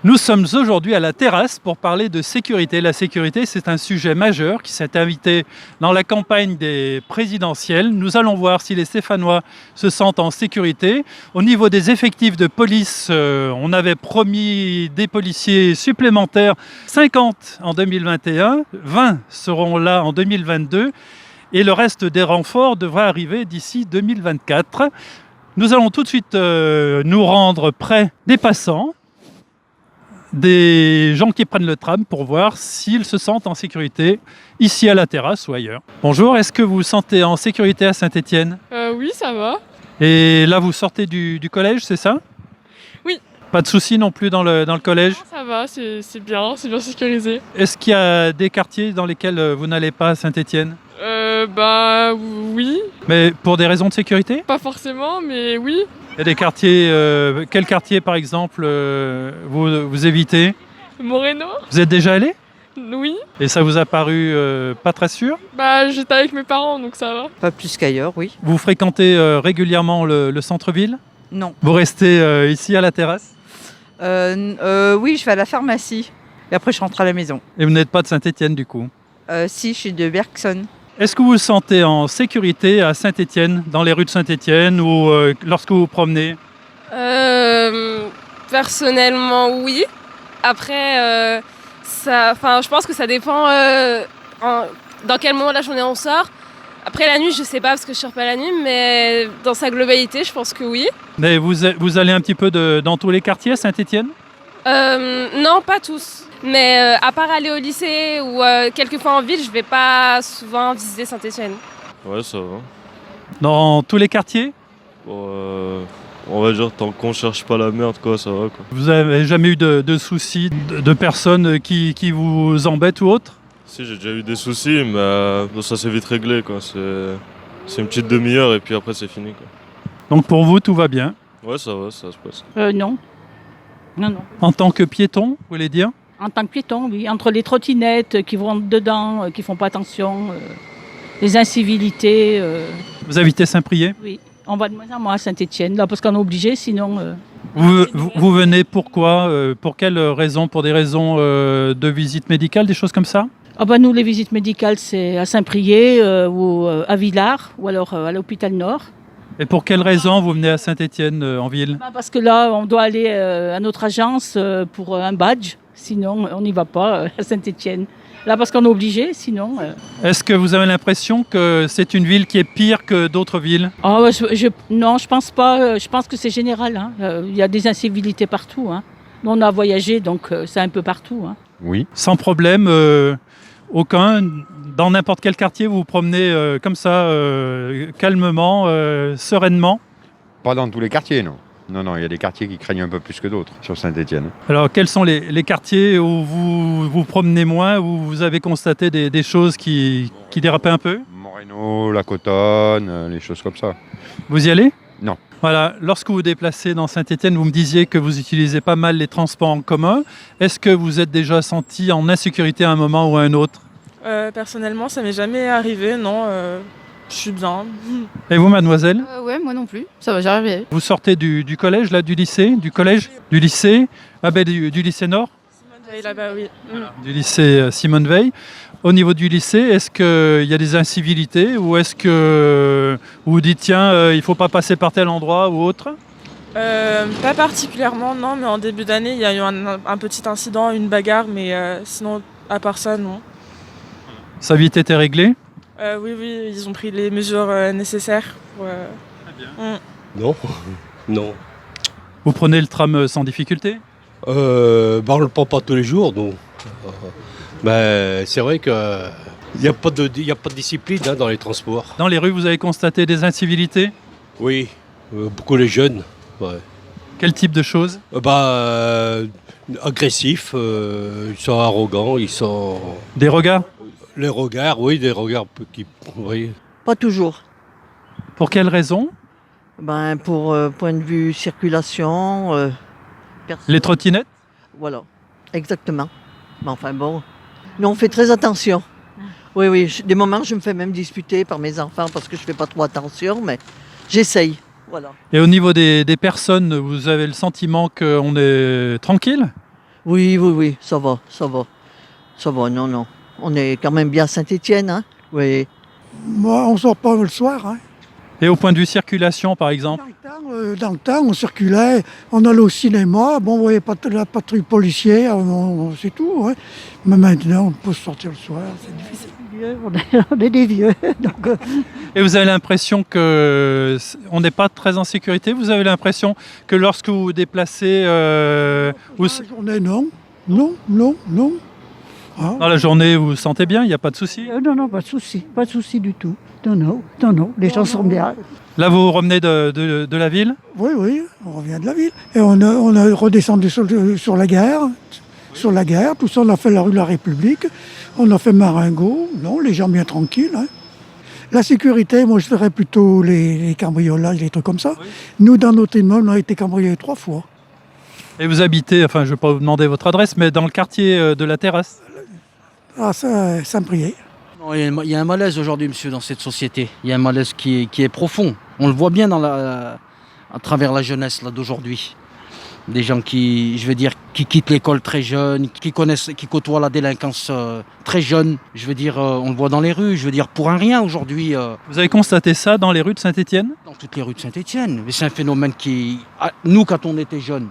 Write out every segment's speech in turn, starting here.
Nous sommes aujourd'hui à la terrasse pour parler de sécurité. La sécurité, c'est un sujet majeur qui s'est invité dans la campagne des présidentielles. Nous allons voir si les Stéphanois se sentent en sécurité. Au niveau des effectifs de police, on avait promis des policiers supplémentaires, 50 en 2021, 20 seront là en 2022 et le reste des renforts devra arriver d'ici 2024. Nous allons tout de suite nous rendre près des passants, des gens qui prennent le tram pour voir s'ils se sentent en sécurité ici à la terrasse ou ailleurs. Bonjour, est-ce que vous vous sentez en sécurité à Saint-Étienne ? Oui, ça va. Et là, vous sortez du collège, c'est ça ? Oui. Pas de soucis non plus dans le collège ? Ça va, c'est bien sécurisé. Est-ce qu'il y a des quartiers dans lesquels vous n'allez pas à Saint-Étienne ? Oui. Mais pour des raisons de sécurité ? Pas forcément, mais oui. Il y a des quartiers, quel quartier par exemple vous évitez ? Moreno ? Vous êtes déjà allé ? Oui. Et ça vous a paru pas très sûr ? J'étais avec mes parents, donc ça va. Pas plus qu'ailleurs, oui. Vous fréquentez régulièrement le centre-ville ? Non. Vous restez ici à la terrasse ? Oui, je vais à la pharmacie. Et après, je rentre à la maison. Et vous n'êtes pas de Saint-Étienne du coup ? Si, je suis de Bergson. Est-ce que vous vous sentez en sécurité à Saint-Étienne, dans les rues de Saint-Étienne ou lorsque vous vous promenez ? Personnellement, oui. Après, je pense que ça dépend dans quel moment de la journée on sort. Après la nuit, je sais pas parce que je sors pas la nuit, mais dans sa globalité, je pense que oui. Mais vous allez un petit peu dans tous les quartiers à Saint-Étienne ? Non, pas tous. Mais à part aller au lycée ou quelquefois en ville, je vais pas souvent visiter Saint-Étienne. Ouais, ça va. Dans tous les quartiers ? Bon, on va dire tant qu'on cherche pas la merde, quoi, ça va, quoi. Vous avez jamais eu de soucis de personnes qui vous embêtent ou autre ? Si, j'ai déjà eu des soucis, mais ça s'est vite réglé, quoi. C'est une petite demi-heure et puis après c'est fini, quoi. Donc pour vous, tout va bien ? Ouais, ça va, ça se passe. Non. Non. En tant que piéton, vous voulez dire ? En tant que piéton, oui. Entre les trottinettes qui vont dedans, qui font pas attention, les incivilités. Vous habitez Saint-Priest ? Oui. On va de moins en moins à Saint-Étienne, là, parce qu'on est obligé, sinon... Vous venez pourquoi ? Pour quelles raisons ? Pour des raisons de visite médicale, des choses comme ça ? Nous, les visites médicales, c'est à Saint-Priest ou à Villars, ou alors à l'hôpital Nord. Et pour quelles raisons vous venez à Saint-Étienne en ville ? Parce que là, on doit aller à notre agence pour un badge, sinon on n'y va pas à Saint-Étienne. Là, parce qu'on est obligé, sinon... Est-ce que vous avez l'impression que c'est une ville qui est pire que d'autres villes ? Non, je pense pas. Je pense que c'est général. Il y a des incivilités partout. Nous, on a voyagé, donc c'est un peu partout. Oui. Sans problème aucun. Dans n'importe quel quartier, vous vous promenez comme ça, calmement, sereinement ? Pas dans tous les quartiers, non. Non, il y a des quartiers qui craignent un peu plus que d'autres sur Saint-Étienne. Alors, quels sont les quartiers où vous vous promenez moins, où vous avez constaté des choses qui dérapaient un peu ? Moreno, La Cotonne, les choses comme ça. Vous y allez ? Non. Voilà, lorsque vous vous déplacez dans Saint-Étienne, vous me disiez que vous utilisez pas mal les transports en commun. Est-ce que vous êtes déjà senti en insécurité à un moment ou à un autre ? Personnellement, ça m'est jamais arrivé, non. Je suis bien. Et vous, mademoiselle ? Ouais, moi non plus. Ça va, j'arrive. Vous sortez du collège, là, du lycée ? Du collège ? Du lycée ? Du lycée Nord ? Simone Veil, là-bas, oui. Du lycée Simone Veil. Au niveau du lycée, est-ce qu'il y a des incivilités ou est-ce que vous dites tiens, il ne faut pas passer par tel endroit ou autre ? Pas particulièrement, non, mais en début d'année, il y a eu un petit incident, une bagarre, mais sinon, à part ça, non. Ça a vite été réglé ? Oui, ils ont pris les mesures nécessaires. Très bien. Non. Vous prenez le tram sans difficulté ? On ne le prend pas tous les jours, nous. Mais c'est vrai qu'il n'y a pas de discipline dans les transports. Dans les rues, vous avez constaté des incivilités ? Oui, beaucoup les jeunes. Ouais. Quel type de choses ? Agressifs, ils sont arrogants, ils sont... Des regards ? Les regards, oui, des regards qui... Oui. Pas toujours. Pour quelles raisons ? Pour point de vue circulation... Les trottinettes ? Voilà, exactement. Mais enfin bon, nous on fait très attention. Oui, des moments je me fais même disputer par mes enfants parce que je fais pas trop attention, mais j'essaye. Voilà. Et au niveau des personnes, vous avez le sentiment qu'on est tranquille ? Oui, oui, oui, ça va, ça va. Ça va, non, non. On est quand même bien à Saint-Étienne, hein? Oui. Moi, on sort pas le soir. Hein. Et au point de vue circulation, par exemple? Dans le temps, on circulait, on allait au cinéma, bon, on voyait pas la patrouille policière, c'est tout. Hein. Mais maintenant, on peut sortir le soir, c'est difficile. On est des vieux. Donc, Et vous avez l'impression qu'on n'est pas très en sécurité? Vous avez l'impression que lorsque vous vous déplacez La journée, non. Non, non, non. Hein. dans la journée, vous vous sentez bien? Il n'y a pas de souci? non, pas de souci du tout. Non, les gens sont bien. Là, vous revenez de la ville? Oui, oui, on revient de la ville. Et on a redescendu sur la gare. Sur la gare, tout ça, on a fait la rue de la République. On a fait Marengo. Non, les gens bien tranquilles. Hein. La sécurité, moi, je dirais plutôt les cambriolages, les trucs comme ça. Oui. Nous, dans notre immeuble, on a été cambriolés 3 fois. Et vous habitez, enfin, je ne vais pas vous demander votre adresse, mais dans le quartier de la Terrasse? Ah, ça me priait. Non, il y a un malaise aujourd'hui, monsieur, dans cette société. Il y a un malaise qui est profond. On le voit bien à travers la jeunesse là, d'aujourd'hui. Des gens qui quittent l'école très jeunes, qui côtoient la délinquance très jeune. On le voit dans les rues, pour un rien aujourd'hui. Vous avez constaté ça dans les rues de Saint-Étienne? Dans toutes les rues de Saint-Étienne. Mais c'est un phénomène nous, quand on était jeunes,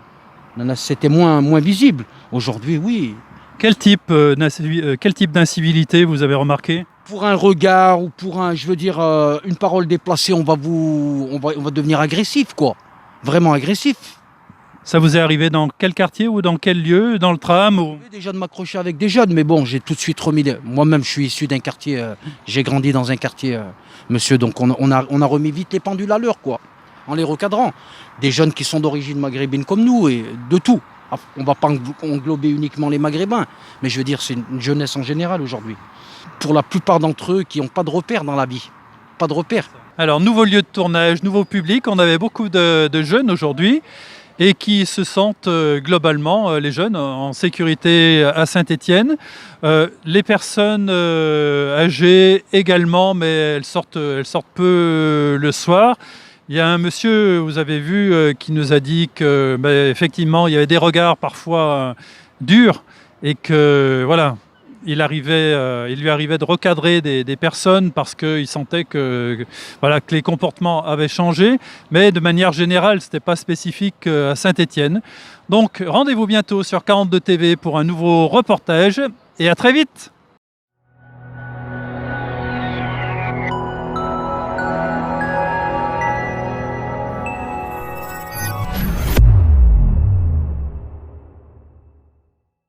c'était moins visible. Aujourd'hui, oui. Quel type d'incivilité vous avez remarqué? Pour un regard ou pour une parole déplacée, on va devenir agressif, quoi. Vraiment agressif. Ça vous est arrivé dans quel quartier ou dans quel lieu? Dans le tram ou... Déjà de m'accrocher avec des jeunes, mais bon, j'ai tout de suite remis... Moi-même, je suis issu d'un quartier, j'ai grandi dans un quartier, monsieur, donc on a remis vite les pendules à l'heure, quoi, en les recadrant. Des jeunes qui sont d'origine maghrébine comme nous, et de tout. On ne va pas englober uniquement les Maghrébins, mais c'est une jeunesse en général aujourd'hui. Pour la plupart d'entre eux qui n'ont pas de repères dans la vie. Pas de repères. Alors, nouveau lieu de tournage, nouveau public. On avait beaucoup de jeunes aujourd'hui et qui se sentent globalement, les jeunes, en sécurité à Saint-Étienne. Les personnes âgées également, mais elles sortent peu le soir. Il y a un monsieur, vous avez vu, qui nous a dit que effectivement, il y avait des regards parfois durs et que voilà, il lui arrivait de recadrer des personnes parce qu'il sentait que les comportements avaient changé, mais de manière générale, ce n'était pas spécifique à Saint-Étienne. Donc rendez-vous bientôt sur 42 TV pour un nouveau reportage et à très vite.